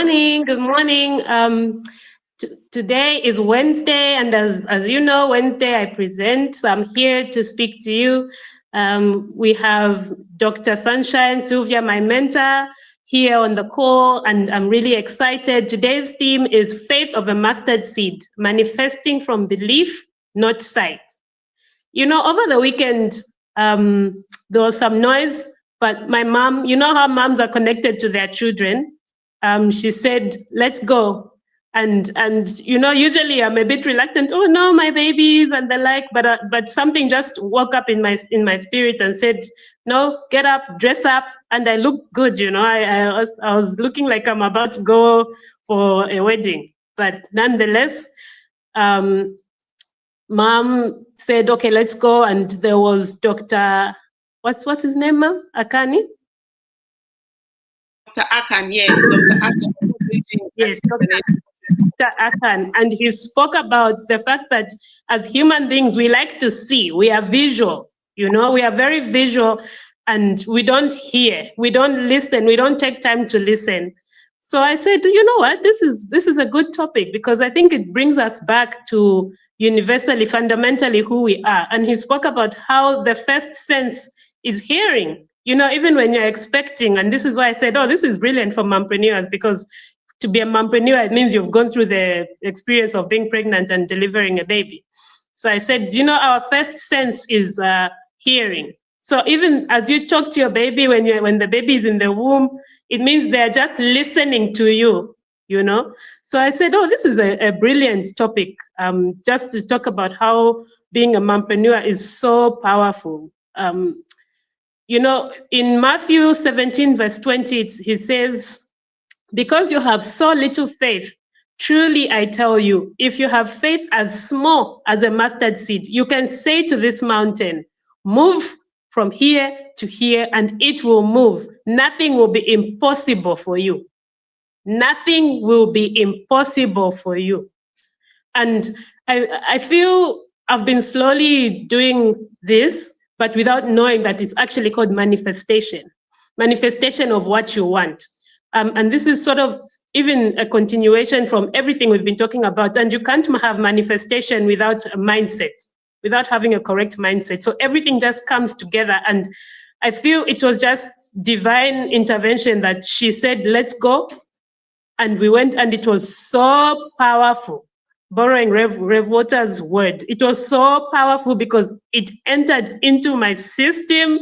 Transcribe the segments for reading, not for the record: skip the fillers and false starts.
morning. Good morning. Today is Wednesday, and as you know, Wednesday I present. So I'm here to speak to you. We have Dr. Sunshine Sylvia, my mentor, here on the call, and I'm really excited. Today's theme is Faith of a Mustard Seed, manifesting from belief, not sight. You know, over the weekend, there was some noise, but my mom, you know how moms are connected to their children. She said, let's go. And you know, usually I'm a bit reluctant. Oh no, my babies and the like. But something just woke up in my spirit and said, no, get up, dress up, and I looked good. You know, I was looking like I'm about to go for a wedding. But nonetheless, Mom said, okay, let's go. And there was Dr. What's his name, Ma'am? Akani? Dr. Akan, yes, Dr. Akan. Yes, Dr. Akan. And he spoke about the fact that as human beings, we like to see, we are visual, you know, we are very visual, and we don't hear, we don't listen, we don't take time to listen. So I said, you know what, this is a good topic, because I think it brings us back to universally, fundamentally who we are. And he spoke about how the first sense is hearing, you know, even when you're expecting. And this is why I said, oh, this is brilliant for mompreneurs, because to be a mompreneur, it means you've gone through the experience of being pregnant and delivering a baby. So I said, you know, our first sense is hearing. So even as you talk to your baby, when the baby is in the womb, it means they're just listening to you, you know? So I said, oh, this is a brilliant topic, just to talk about how being a mompreneur is so powerful. You know, in Matthew 17, verse 20, he says, because you have so little faith, truly I tell you, if you have faith as small as a mustard seed, you can say to this mountain, move from here to here, and it will move. Nothing will be impossible for you. Nothing will be impossible for you. And I feel I've been slowly doing this, but without knowing that it's actually called manifestation of what you want. And this is sort of even a continuation from everything we've been talking about. And you can't have manifestation without a mindset, without having a correct mindset. So everything just comes together. And I feel it was just divine intervention that she said, let's go. And we went, and it was so powerful. Borrowing Rev Water's word, it was so powerful because it entered into my system.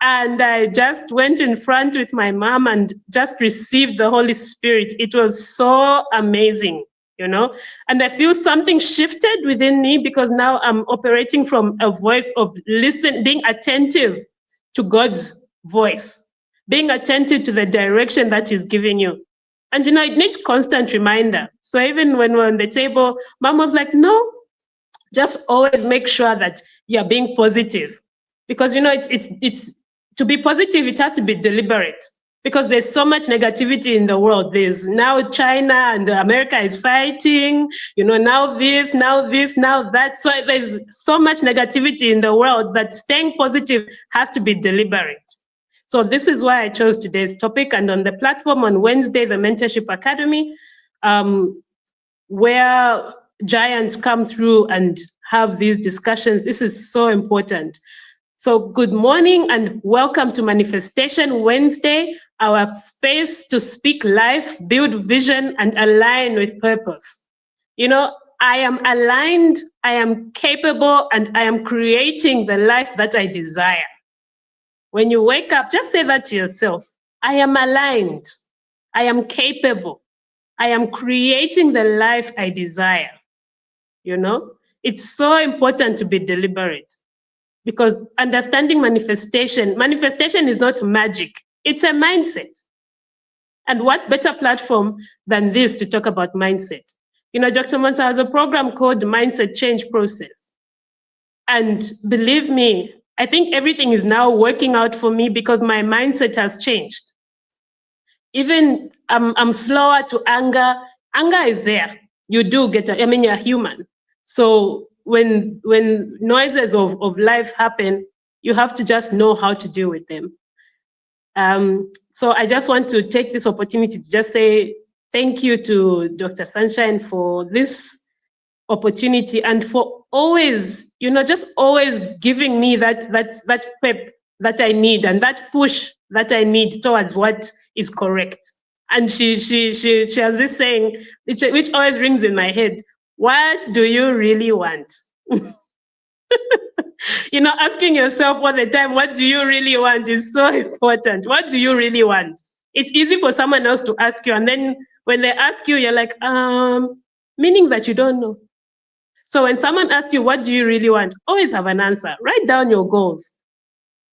And I just went in front with my mom and just received the Holy Spirit. It was so amazing, you know? And I feel something shifted within me, because now I'm operating from a voice of being attentive to God's voice, being attentive to the direction that He's giving you. And, you know, it needs constant reminder. So even when we're on the table, Mom was like, no, just always make sure that you're being positive. Because, you know, it's to be positive, it has to be deliberate, because there's so much negativity in the world. There's now China and America is fighting, you know, now this, now that. So there's so much negativity in the world that staying positive has to be deliberate. So this is why I chose today's topic. And on the platform on Wednesday, the Mentorship Academy, where giants come through and have these discussions, this is so important. So good morning and welcome to Manifestation Wednesday, our space to speak life, build vision, and align with purpose. You know, I am aligned, I am capable, and I am creating the life that I desire. When you wake up, just say that to yourself. I am aligned, I am capable, I am creating the life I desire. You know, it's so important to be deliberate. Because understanding manifestation is not magic, it's a mindset. And what better platform than this to talk about mindset? You know, Dr. Monta has a program called Mindset Change Process. And believe me, I think everything is now working out for me because my mindset has changed. Even I'm slower to anger. Anger is there. You do get, you're human. So when noises of life happen, you have to just know how to deal with them. So I just want to take this opportunity to just say, Thank you to Dr. Sunshine for this opportunity and for always, just always giving me that pep that I need and that push that I need towards what is correct. And she has this saying which always rings in my head. What do you really want? Asking yourself all the time, what do you really want is so important. What do you really want? It's easy for someone else to ask you, and then when they ask you, you're like, meaning that you don't know. So when someone asks you, what do you really want? Always have an answer. Write down your goals.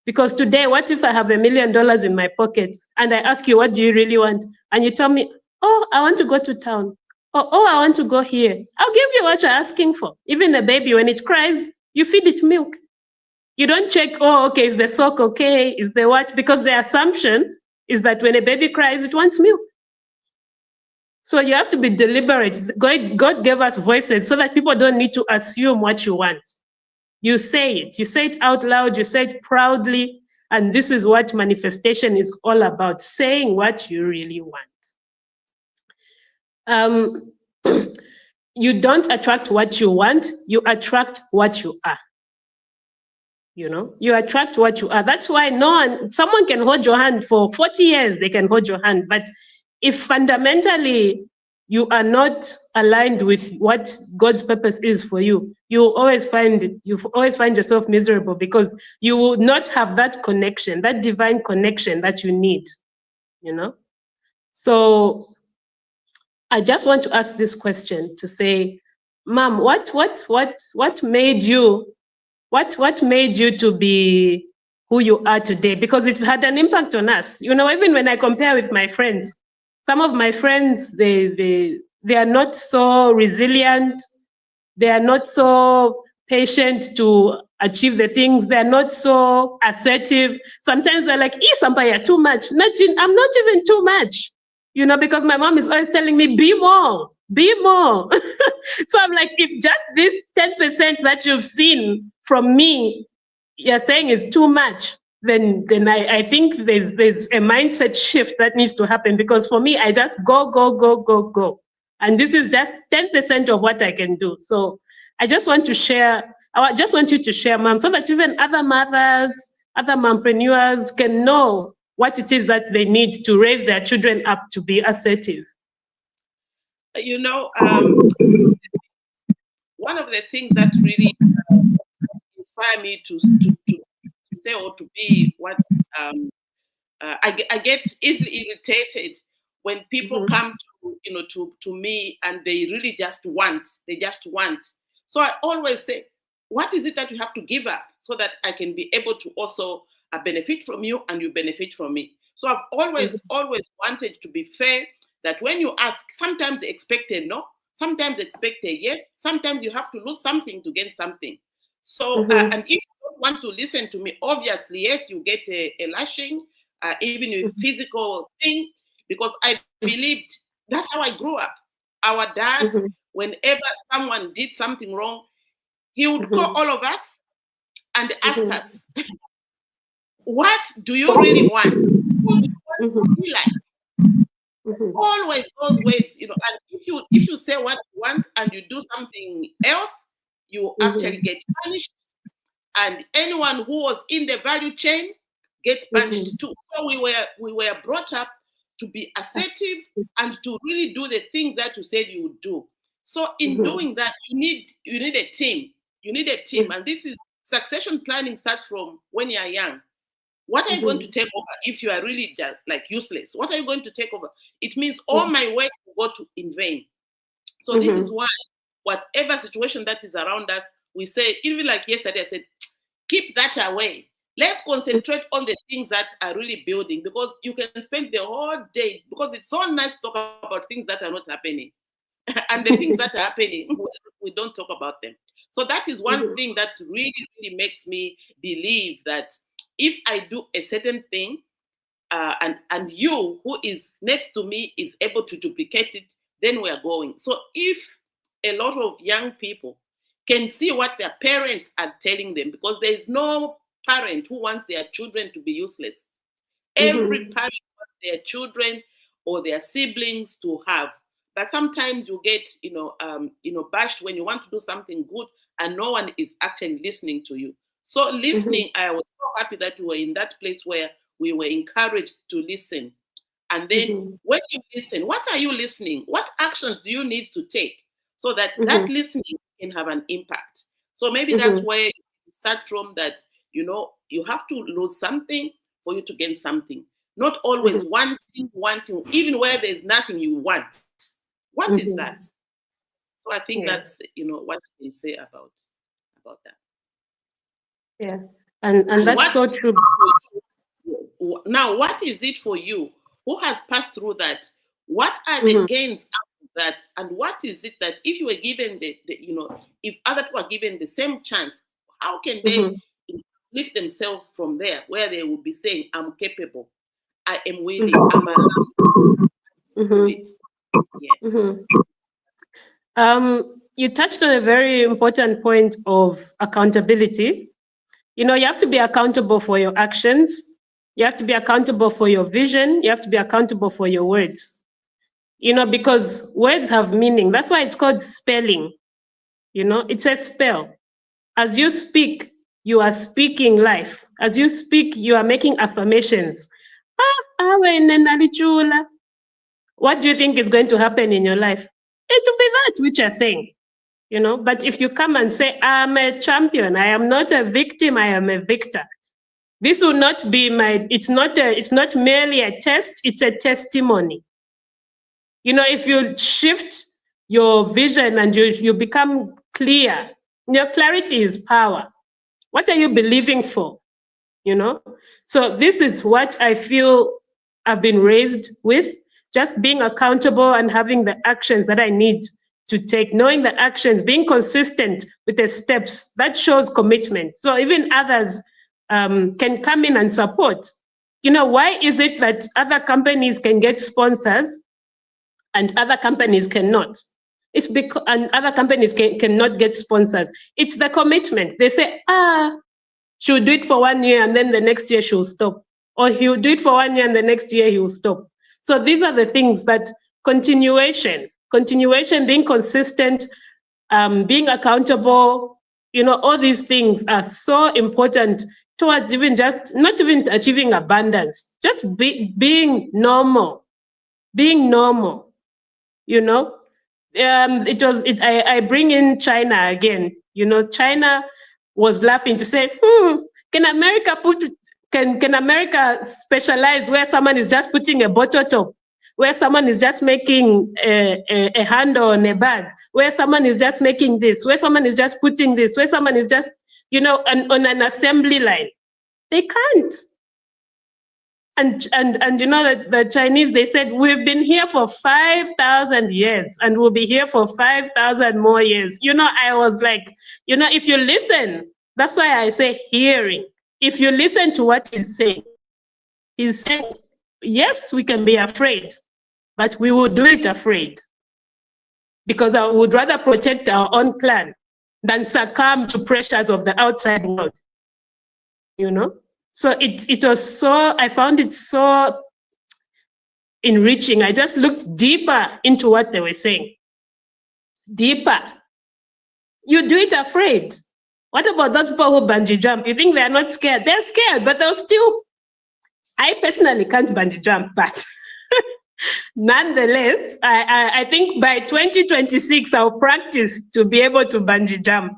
Because today, what if I have $1 million in my pocket and I ask you, what do you really want? And you tell me, oh, I want to go to town. Or, oh, I want to go here. I'll give you what you're asking for. Even a baby, when it cries, you feed it milk. You don't check, oh, okay, is the sock okay? Is the what? Because the assumption is that when a baby cries, it wants milk. So you have to be deliberate. God gave us voices so that people don't need to assume what you want. You say it out loud, you say it proudly. And this is what manifestation is all about, saying what you really want. You don't attract what you want, you attract what you are. You attract what you are. That's why someone can hold your hand for 40 years, they can hold your hand. But if fundamentally you are not aligned with what God's purpose is for you, you always find yourself miserable because you will not have that connection, that divine connection that you need, So I just want to ask this question to say, Mom, what made you to be who you are today? Because it's had an impact on us. Even when I compare with my friends, some of my friends, they are not so resilient. They are not so patient to achieve the things. They're not so assertive. Sometimes they're like, Sampa, you're too much. I'm not even too much. Because my mom is always telling me, be more, be more. So I'm like, if just this 10% that you've seen from me, you're saying is too much, then I think there's a mindset shift that needs to happen. Because for me, I just go, go, go, go, go. And this is just 10% of what I can do. So I just want to share, I just want you to share, Mom, so that even other mothers, other mompreneurs can know what it is that they need to raise their children up to be assertive. One of the things that really inspire me to say or to be what I get easily irritated when people come to me and they really just want. So I always say, what is it that you have to give up so that I can be able to also benefit from you and you benefit from me? So I've always wanted to be fair, that when you ask, sometimes they expect a no, sometimes they expect a yes, sometimes you have to lose something to gain something. So, and if you don't want to listen to me, obviously, yes, you get a lashing, even a physical thing, because I believed that's how I grew up. Our dad, whenever someone did something wrong, he would call all of us and ask us, what do you really want? What do you want to be like? Always those words, and if you say what you want and you do something else, you actually get punished. And anyone who was in the value chain gets punished too. So we were brought up to be assertive and to really do the things that you said you would do. So in doing that, you need a team. You need a team. And this is succession planning starts from when you are young. What are you going to take over if you are really just like useless? What are you going to take over? It means all my work will go in vain. So this is why whatever situation that is around us, we say, even like yesterday, I said, keep that away. Let's concentrate on the things that are really building, because you can spend the whole day, because it's so nice to talk about things that are not happening. And the things that are happening, we don't talk about them. So that is one thing that really, really makes me believe that if I do a certain thing, and you who is next to me is able to duplicate it, then we are going. So if a lot of young people can see what their parents are telling them, because there is no parent who wants their children to be useless. Every parent wants their children or their siblings to have. But sometimes you get, bashed when you want to do something good and no one is actually listening to you. So listening, I was so happy that we were in that place where we were encouraged to listen. And then when you listen, what are you listening? What actions do you need to take so that that listening can have an impact? So maybe that's where you start from, that, you have to lose something for you to gain something. Not always wanting, even where there's nothing you want. What is that? So I think that's, what you say about that. Yeah, and that's so true. Now, what is it for you who has passed through that? What are the gains out of that? And what is it that if you were given if other people are given the same chance, how can they lift themselves from there, where they will be saying, I'm capable, I am willing, I'm allowed to do it? Yes. You touched on a very important point of accountability. You have to be accountable for your actions. You have to be accountable for your vision. You have to be accountable for your words. Because words have meaning. That's why it's called spelling. It's a spell. As you speak, you are speaking life. As you speak, you are making affirmations. What do you think is going to happen in your life? It will be that which you're saying. But if you come and say, I'm a champion, I am not a victim, I am a victor. This will not be it's not merely a test, it's a testimony. If you shift your vision and you become clear, your clarity is power. What are you believing for? So this is what I feel I've been raised with, just being accountable and having the actions that I need to take, knowing the actions, being consistent with the steps. That shows commitment. So even others can come in and support. Why is it that other companies can get sponsors and other companies cannot? It's because, and other companies cannot get sponsors. It's the commitment. They say, she'll do it for 1 year and then the next year she'll stop. Or he'll do it for 1 year and the next year he'll stop. So these are the things that continuation, being consistent, being accountable, all these things are so important towards not even achieving abundance, just being normal, I bring in China again. China was laughing to say, can America specialize where someone is just putting a bottle top, where someone is just making a handle on a bag, where someone is just making this, where someone is just putting this, where someone is just, on an assembly line? They can't. And the Chinese, they said, we've been here for 5,000 years and we'll be here for 5,000 more years. I was like, if you listen, that's why I say hearing. If you listen to what he's saying, yes, we can be afraid, but we will do it afraid. Because I would rather protect our own clan than succumb to pressures of the outside world. So I found it so enriching. I just looked deeper into what they were saying. Deeper. You do it afraid. What about those people who bungee jump? You think they're not scared? They're scared, but they'll still. I personally can't bungee jump, but nonetheless, I think by 2026, I'll practice to be able to bungee jump.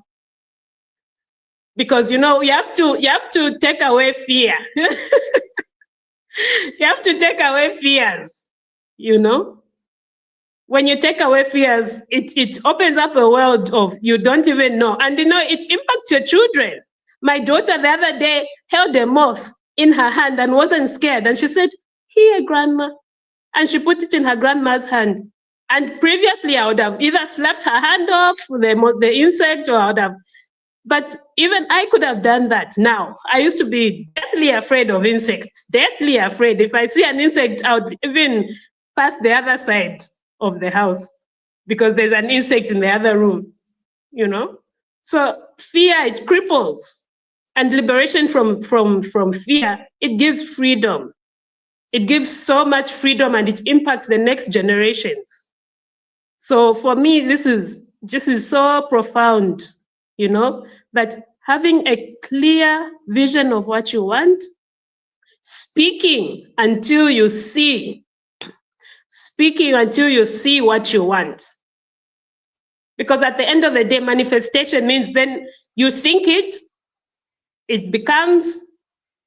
Because, you have to take away fear. You have to take away fears, When you take away fears, it opens up a world of you don't even know. And, it impacts your children. My daughter the other day held a moth in her hand and wasn't scared. And she said, here, grandma. And she put it in her grandma's hand. And previously, I would have either slapped her hand off, the insect, or I would have. But even I could have done that now. I used to be deathly afraid of insects, deathly afraid. If I see an insect, I would even pass the other side of the house because there's an insect in the other room, So fear, it cripples. And liberation from fear, it gives freedom. It gives so much freedom and it impacts the next generations. So for me, this is so profound, that having a clear vision of what you want, speaking until you see what you want. Because at the end of the day, manifestation means then you think it becomes,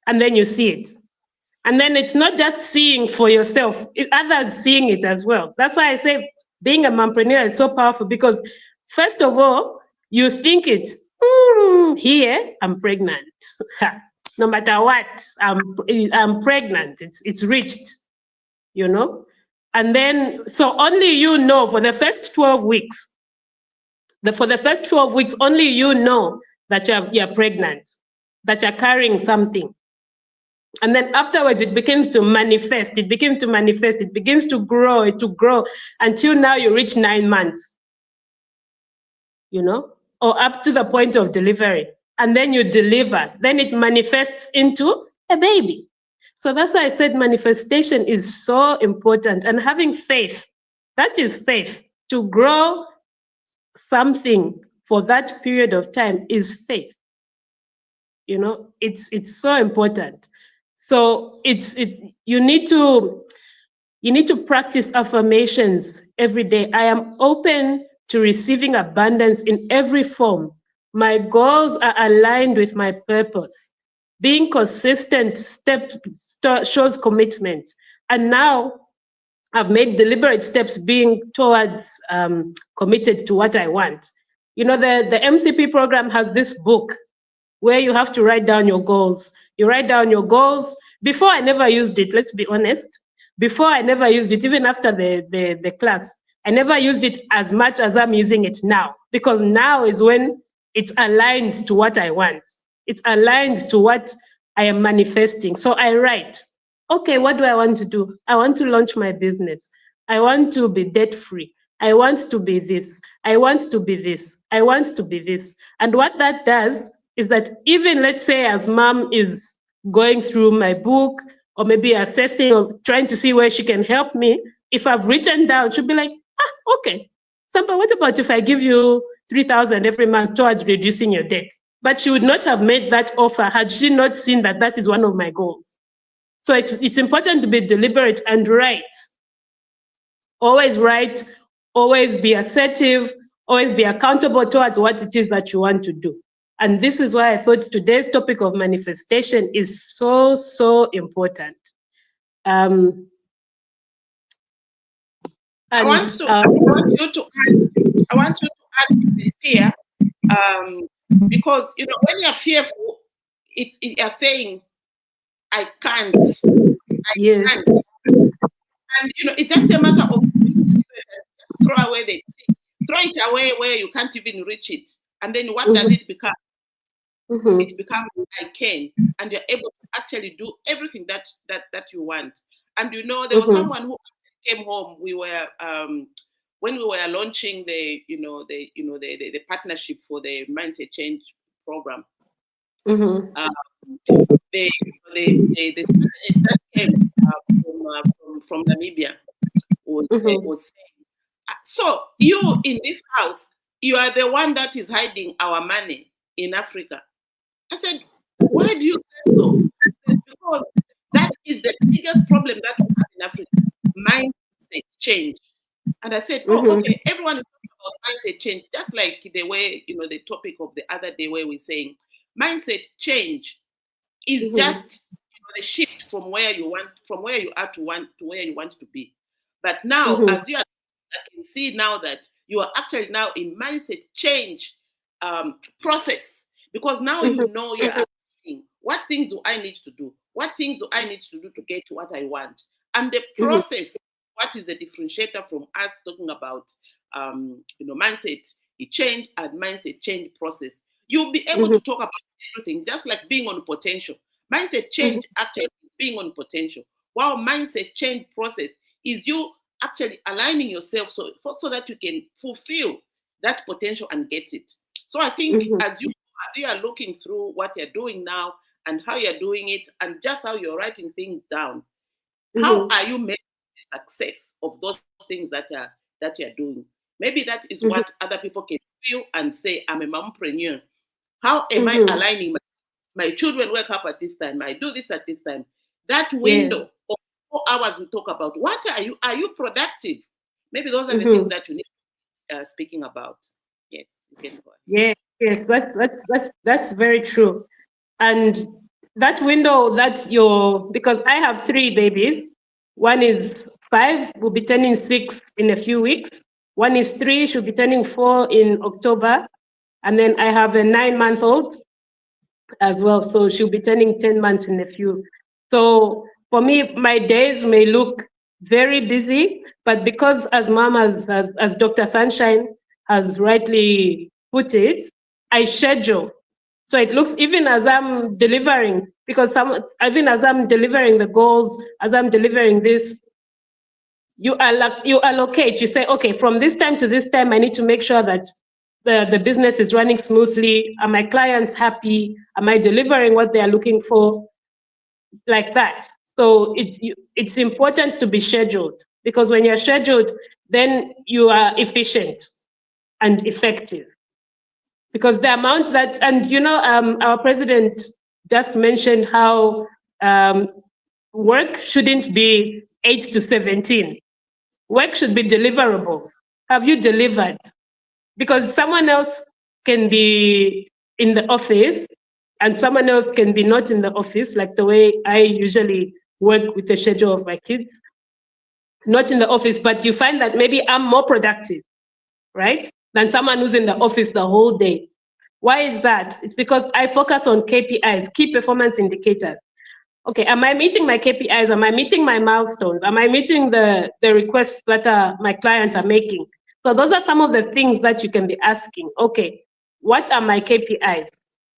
and then you see it. And then it's not just seeing for yourself, others seeing it as well. That's why I say being a mompreneur is so powerful, because first of all, you think it, here, I'm pregnant. No matter what, I'm pregnant. It's reached, And then, so only for the first 12 weeks, for the first 12 weeks, only that you're pregnant, that you're carrying something. And then afterwards, it begins to manifest. It begins to grow, until now you reach 9 months, or up to the point of delivery. And then you deliver. Then it manifests into a baby. So that's why I said manifestation is so important. And having faith, that is faith. To grow something for that period of time is faith. It's so important. So you need to practice affirmations every day. I am open to receiving abundance in every form. My goals are aligned with my purpose. Being consistent shows commitment. And now I've made deliberate steps being towards committed to what I want. The MCP program has this book where you have to write down your goals. You write down your goals. Before, I never used it, let's be honest. Before, I never used it, even after the class. I never used it as much as I'm using it now, because now is when it's aligned to what I want. It's aligned to what I am manifesting. So I write, okay, what do I want to do? I want to launch my business. I want to be debt-free. I want to be this. I want to be this. I want to be this. And what that does is that even, let's say, as mom is going through my book, or maybe assessing or trying to see where she can help me, if I've written down, she'll be like, okay, Sampa, what about if I give you 3,000 every month towards reducing your debt? But she would not have made that offer had she not seen that that is one of my goals. So it's important to be deliberate and write. Always write, always be assertive, always be accountable towards what it is that you want to do. And this is why I thought today's topic of manifestation is so, so important. I want you to add the fear, because when you're fearful, you're saying, I can't. Yes. Can't. And it's just a matter of throw it away where you can't even reach it. And then what does it become? It becomes I can, and you're able to actually do everything that you want. And there was someone who came home. We were when we were launching the partnership for the mindset change program. The students that came from Namibia was saying, so you in this house, you are the one that is hiding our money in Africa. I said, why do you say so? I said, because that is the biggest problem that we have in Africa, mindset change. And I said, okay, everyone is talking about mindset change, just like the way, the topic of the other day where we're saying mindset change is just the shift from where you are to where you want to be. But now, as you are, I can see now that you are actually now in mindset change process, because now you know you're asking, what things do I need to do? What things do I need to do to get to what I want? And the process, what is the differentiator from us talking about mindset change and mindset change process? You'll be able to talk about everything, just like being on potential. Mindset change actually is being on potential, while mindset change process is you actually aligning yourself so that you can fulfill that potential and get it. So I think as you are looking through what you're doing now and how you're doing it and just how you're writing things down, How are you measuring the success of those things that you're doing? Maybe that is what other people can feel and say, I'm a mompreneur. How am I aligning my children wake up at this time? I do this at this time. That window of 4 hours we talk about. What are you productive? Maybe those are the things that you need speaking about. Yes, you can go ahead. Yes, that's very true. And that window that because I have 3 babies. One is 5, will be turning 6 in a few weeks. One is 3, she'll be turning 4 in October. And then I have a 9-month-old as well. So she'll be turning 10 months in a few. So for me, my days may look very busy, but because as mom, as Dr. Sunshine has rightly put it, I schedule. So it looks, even as I'm delivering, because even as I'm delivering the goals, as I'm delivering this, you allocate, you say, okay, from this time to this time, I need to make sure that the business is running smoothly. Are my clients happy? Am I delivering what they are looking for? Like that. So it's important to be scheduled, because when you're scheduled, then you are efficient and effective. Because the amount that, and our president just mentioned how work shouldn't be 8 to 17. Work should be deliverables. Have you delivered? Because someone else can be in the office and someone else can be not in the office, like the way I usually work with the schedule of my kids, not in the office, but you find that maybe I'm more productive, right, than someone who's in the office the whole day. Why is that? It's because I focus on KPIs, key performance indicators. Okay, am I meeting my KPIs? Am I meeting my milestones? Am I meeting the requests that my clients are making? So those are some of the things that you can be asking. Okay, what are my KPIs?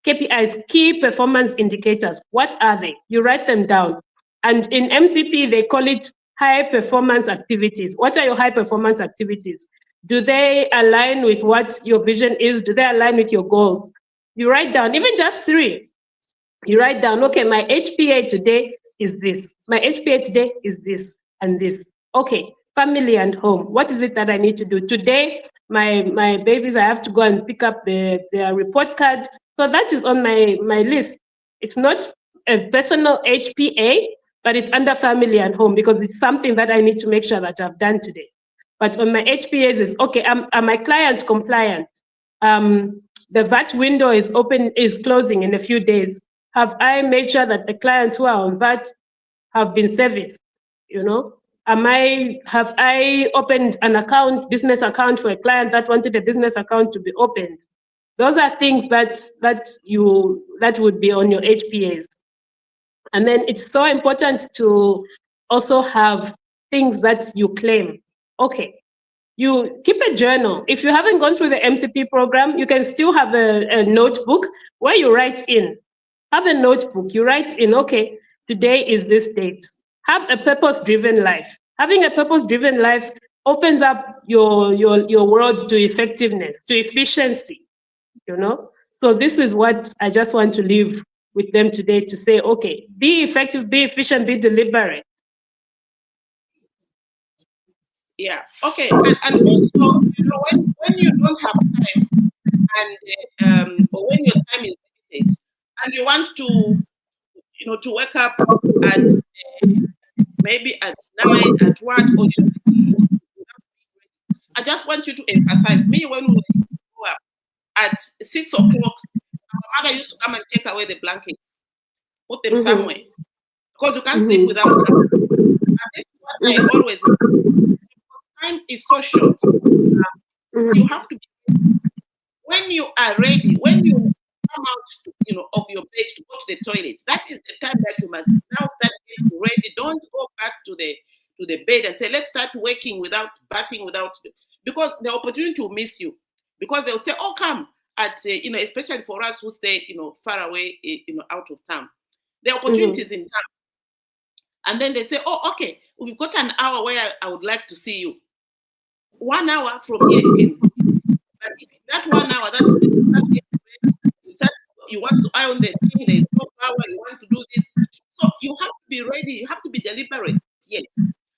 KPIs, key performance indicators. What are they? You write them down. And in MCP, they call it high performance activities. What are your high performance activities? Do they align with what your vision is? Do they align with your goals? You write down, even just 3. You write down, okay, my HPA today is this. My HPA today is this and this. Okay, family and home. What is it that I need to do? Today, my babies, I have to go and pick up their report card. So that is on my list. It's not a personal HPA, but it's under family and home, because it's something that I need to make sure that I've done today. But on my HPAs is, okay, are my clients compliant? The VAT window is closing in a few days. Have I made sure that the clients who are on VAT have been serviced? Have I opened an account, business account, for a client that wanted a business account to be opened? Those are things that would be on your HPAs. And then it's so important to also have things that you claim. Okay, you keep a journal. If you haven't gone through the MCP program, you can still have a notebook where you write in. Have a notebook, you write in, okay, today is this date. Have a purpose-driven life. Having a purpose-driven life opens up your world to effectiveness, to efficiency, So this is what I just want to leave with them today, to say, okay, be effective, be efficient, be deliberate. Yeah. Okay. And also, when you don't have time, and or when your time is limited, and you want to wake up at maybe at 9, at what, or I just want you to emphasize. Me, when we grow up at 6 o'clock, our mother used to come and take away the blankets, put them somewhere, because you can't sleep without them. And this is what I always say. Time is so short. You have to be, when you are ready, when you come out, of your bed to go to the toilet. That is the time that you must now start getting ready. Don't go back to the bed and say, let's start working without bathing, because the opportunity will miss you. Because they'll say, oh, come at, especially for us who stay, far away, out of town. The opportunity is in town. And then they say, oh, okay, we've got an hour where I would like to see you. 1 hour from here, you can. But if that 1 hour, you want to iron the thing, there is no power, you want to do this. So you have to be ready, you have to be deliberate. yes.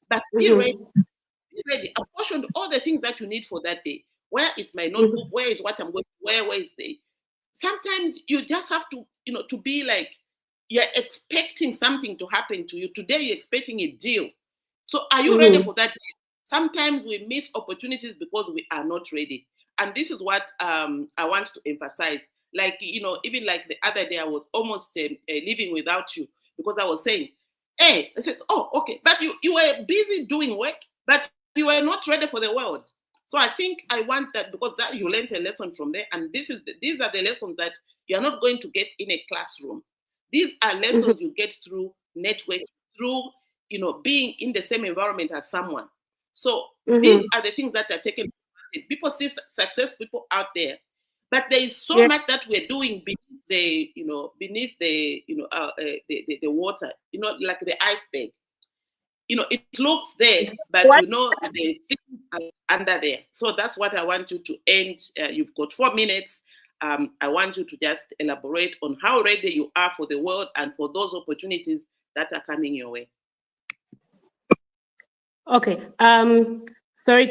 But be ready. Be ready. Apportion all the things that you need for that day. Where is my notebook? Where is what I'm going to wear? Where is the? Sometimes you just have to, to be like, you're expecting something to happen to you. Today you're expecting a deal. So are you ready for that deal? Sometimes we miss opportunities because we are not ready. And this is what I want to emphasize. Like, even like the other day, I was almost leaving without you because I was saying, hey, I said, oh, okay. But you were busy doing work, but you were not ready for the world. So I think I want that because that you learned a lesson from there. And these are the lessons that you're not going to get in a classroom. These are lessons you get through networking, through, being in the same environment as someone. So these are the things that are taken for granted. People see success people out there, but there is so much that we're doing beneath the water, like the iceberg. It looks there, but the things are under there. So that's what I want you to end. You've got 4 minutes. I want you to just elaborate on how ready you are for the world and for those opportunities that are coming your way. Okay. Sorry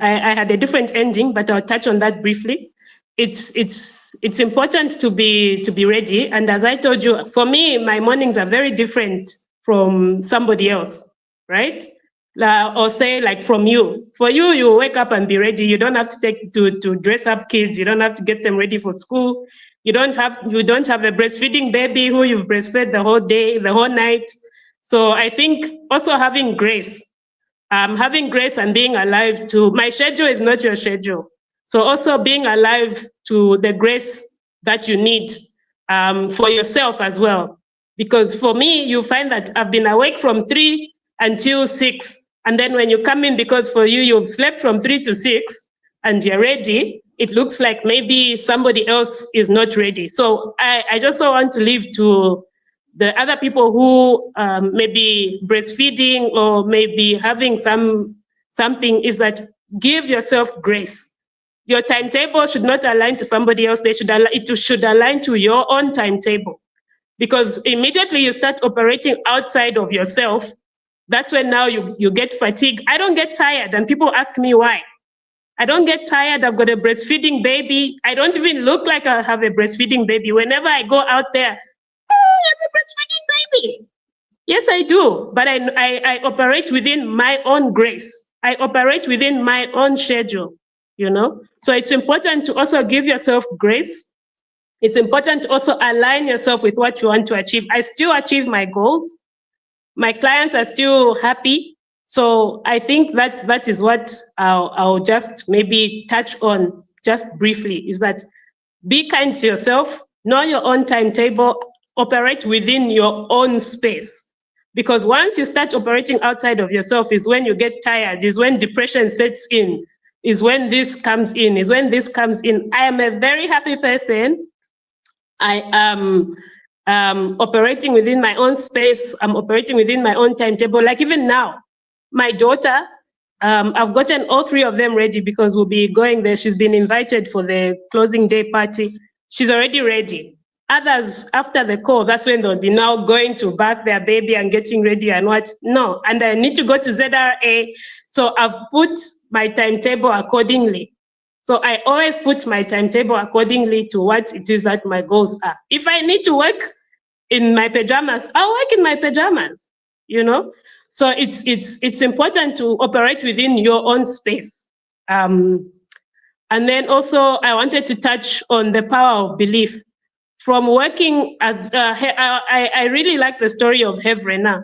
I had a different ending, but I'll touch on that briefly. It's important to be ready. And as I told you, for me, my mornings are very different from somebody else, right? Or say like from you. For you, you wake up and be ready. You don't have to dress up kids. You don't have to get them ready for school. You don't have a breastfeeding baby who you've breastfed the whole day, the whole night. So I think also having grace and being alive to my schedule is not your schedule. So also being alive to the grace that you need for yourself as well. Because for me, you find that I've been awake from 3 until 6. And then when you come in, because for you, you've slept from 3 to 6 and you're ready, it looks like maybe somebody else is not ready. So I just want to leave to the other people who may be breastfeeding or maybe having something is that give yourself grace. Your timetable should not align to somebody else. It should align to your own timetable. Because immediately you start operating outside of yourself, that's when now you get fatigued. I don't get tired, and people ask me why. I don't get tired. I've got a breastfeeding baby. I don't even look like I have a breastfeeding baby. Whenever I go out there, I have a breastfeeding baby. Yes, I do. But I operate within my own grace. I operate within my own schedule, So it's important to also give yourself grace. It's important to also align yourself with what you want to achieve. I still achieve my goals. My clients are still happy. So I think that is what I'll just maybe touch on just briefly, is that be kind to yourself, know your own timetable, operate within your own space. Because once you start operating outside of yourself is when you get tired, is when depression sets in, is when this comes in, I am a very happy person. I am operating within my own space. I'm operating within my own timetable. Like even now, my daughter, I've gotten all 3 of them ready because we'll be going there. She's been invited for the closing day party. She's already ready. Others, after the call, that's when they'll be now going to bath their baby and getting ready and what? No, and I need to go to ZRA. So I've put my timetable accordingly. So I always put my timetable accordingly to what it is that my goals are. If I need to work in my pajamas, I'll work in my pajamas, So it's important to operate within your own space. And then also I wanted to touch on the power of belief. From working as, I really like the story of Hevrena,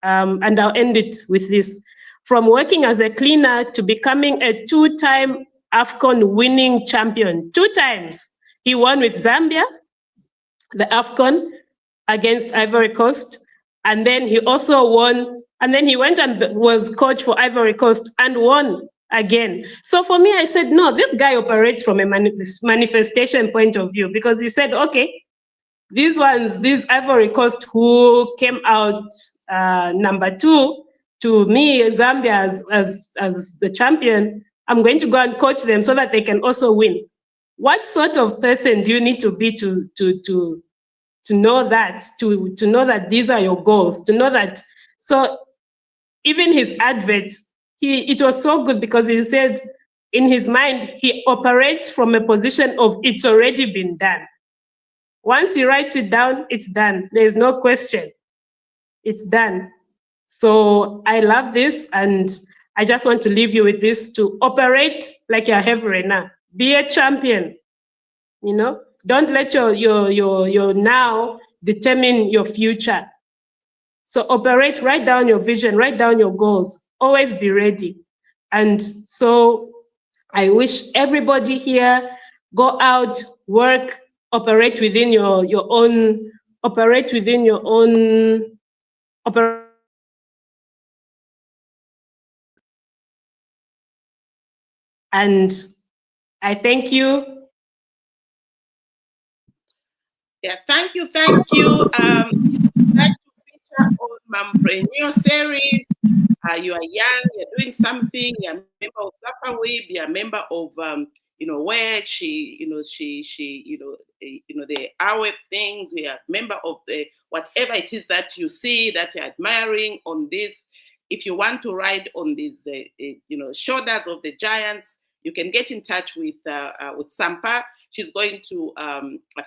and I'll end it with this. From working as a cleaner to becoming a 2-time AFCON winning champion. 2 times. He won with Zambia, the AFCON against Ivory Coast. And then he also won, and then he went and was coach for Ivory Coast and won again. So for me, I said, no, this guy operates from a manifestation point of view, because he said, okay, these Ivory Coast who came out number 2 to me, Zambia as the champion, I'm going to go and coach them so that they can also win. What sort of person do you need to be to know that, to know that these are your goals, to know that? So even his advert, it was so good because he said in his mind, he operates from a position of it's already been done. Once he writes it down, it's done. There's no question. It's done. So I love this, and I just want to leave you with this: to operate like you're Hevre now. Be a champion. Don't let your now determine your future. So operate, write down your vision, write down your goals, always be ready. And so I wish everybody here, go out, work, operate within your own, operate within your own, operate. And I thank you. Yeah, thank you. Like to feature on Mompreneur series. You are young, you're doing something, you're a member of Zapawib, you're a member of where she the AWEB things, we are a member of the whatever it is that you see that you're admiring on this. If you want to ride on these shoulders of the giants, you can get in touch with Sampa. She's going to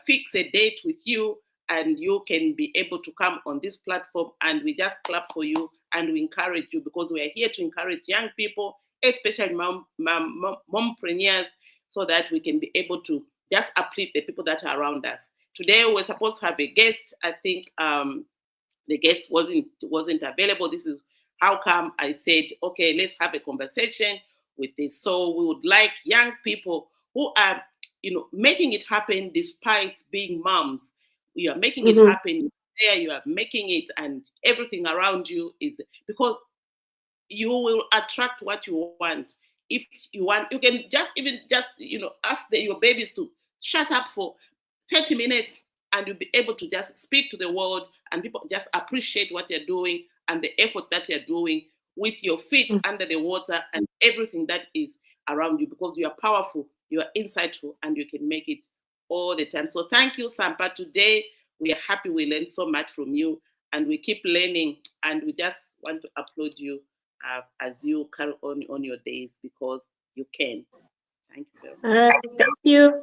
fix a date with you, and you can be able to come on this platform, and we just clap for you and we encourage you, because we are here to encourage young people, especially mompreneurs, so that we can be able to just uplift the people that are around us. Today we're supposed to have a guest. I think the guest wasn't available. This is how come I said, okay, let's have a conversation with this. So we would like young people who are making it happen despite being moms. You are making it happen there, you are making it, and everything around you is, because you will attract what you want. If you want, you can just ask your babies to shut up for 30 minutes, and you'll be able to just speak to the world, and people just appreciate what you're doing and the effort that you're doing with your feet under the water and everything that is around you, because you are powerful, you are insightful, and you can make it all the time. So thank you, Sampa. Today we are happy we learned so much from you, and we keep learning, and we just want to applaud you as you carry on your days, because you can. Thank you very much. Thank you.